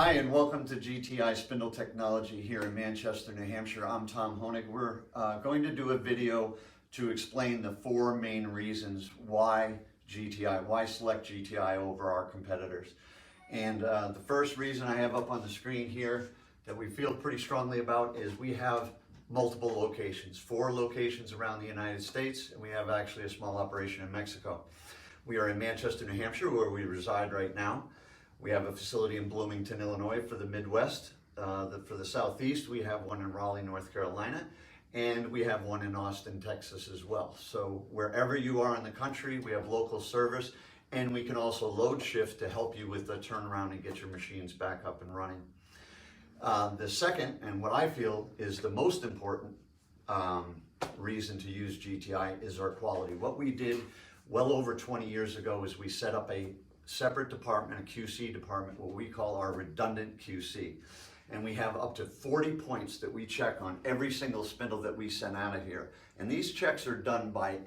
Hi, and welcome to GTI Spindle Technology here in Manchester, New Hampshire. I'm Tom Honig. We're going to do a video to explain the four main reasons why select GTI over our competitors. And the first reason I have up on the screen here that we feel pretty strongly about is we have multiple locations, 4 locations around the United States, and we have actually a small operation in Mexico. We are in Manchester, New Hampshire, where we reside right now. We have a facility in Bloomington, Illinois for the Midwest. For the Southeast, we have one in Raleigh, North Carolina, and we have one in Austin, Texas as well. So wherever you are in the country, we have local service, and we can also load shift to help you with the turnaround and get your machines back up and running. The second, and what I feel is the most important reason to use GTI, is our quality. What we did well over 20 years ago is we set up a separate department, a QC department, what we call our redundant QC. And we have up to 40 points that we check on every single spindle that we send out of here. And these checks are done by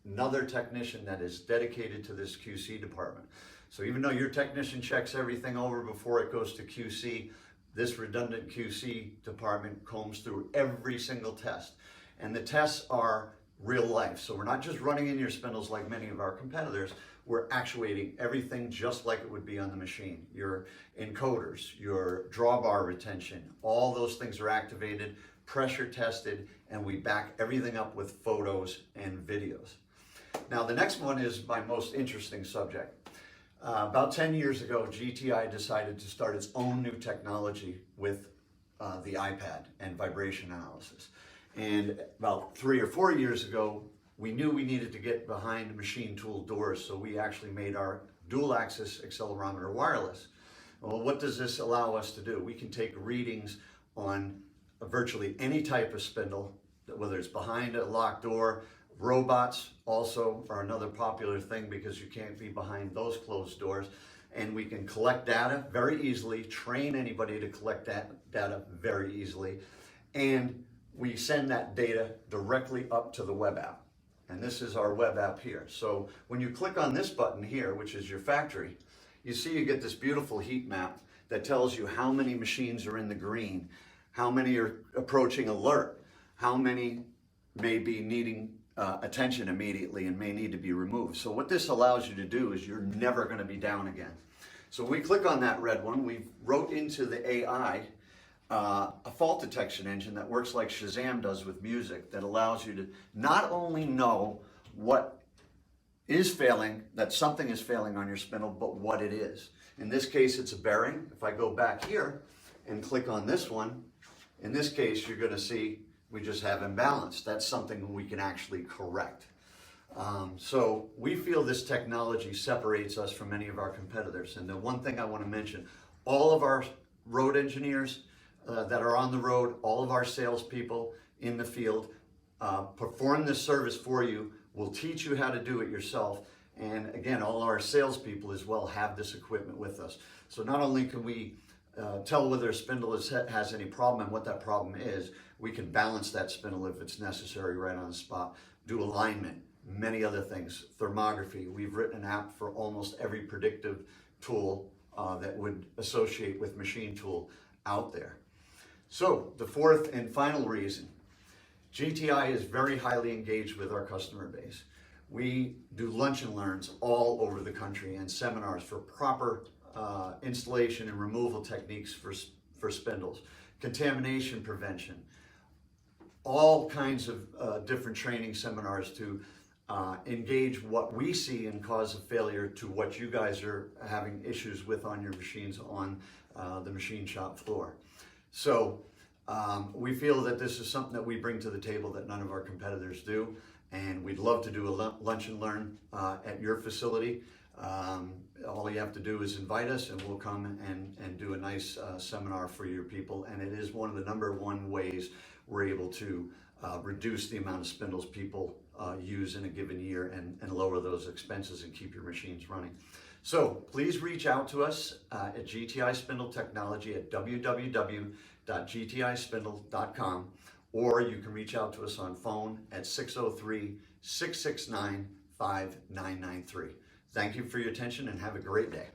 another technician that is dedicated to this QC department. So even though your technician checks everything over before it goes to QC, this redundant QC department combs through every single test. And the tests are real life. So we're not just running in your spindles like many of our competitors. We're actuating everything just like it would be on the machine. Your encoders, your drawbar retention, all those things are activated, pressure tested, and we back everything up with photos and videos. Now the next one is my most interesting subject. About 10 years ago, GTI decided to start its own new technology with the iPad and vibration analysis. And about 3 or 4 years ago, we knew we needed to get behind machine tool doors, so we actually made our dual axis accelerometer wireless. Well, what does this allow us to do? We can take readings on virtually any type of spindle, whether it's behind a locked door. Robots also are another popular thing because you can't be behind those closed doors. And we can collect data very easily, train anybody to collect that data very easily, and we send that data directly up to the web app. And this is our web app here. So when you click on this button here, which is your factory, you see you get this beautiful heat map that tells you how many machines are in the green, how many are approaching alert, how many may be needing attention immediately and may need to be removed. So what this allows you to do is you're never going to be down again. So we click on that red one, we wrote into the AI a fault detection engine that works like Shazam does with music, that allows you to not only know what is failing, that something is failing on your spindle, but what it is. In this case, it's a bearing. If I go back here and click on this one, in this case, you're going to see we just have imbalance. That's something we can actually correct. So we feel this technology separates us from many of our competitors. And the one thing I want to mention, all of our road engineers that are on the road, all of our salespeople in the field perform this service for you. We'll teach you how to do it yourself. And again, all our salespeople as well have this equipment with us. So not only can we tell whether a spindle has any problem and what that problem is, we can balance that spindle if it's necessary right on the spot, do alignment, many other things, thermography. We've written an app for almost every predictive tool that would associate with machine tool out there. So the fourth and final reason, GTI is very highly engaged with our customer base. We do lunch and learns all over the country and seminars for proper installation and removal techniques for spindles, contamination prevention, all kinds of different training seminars to engage what we see in cause of failure to what you guys are having issues with on your machines on the machine shop floor. So we feel that this is something that we bring to the table that none of our competitors do, and we'd love to do a lunch and learn at your facility. All you have to do is invite us and we'll come and do a nice seminar for your people, and it is one of the #1 ways we're able to reduce the amount of spindles people use in a given year and lower those expenses and keep your machines running. So please reach out to us at GTI Spindle Technology at www.gtispindle.com, or you can reach out to us on phone at 603-669-5993. Thank you for your attention and have a great day.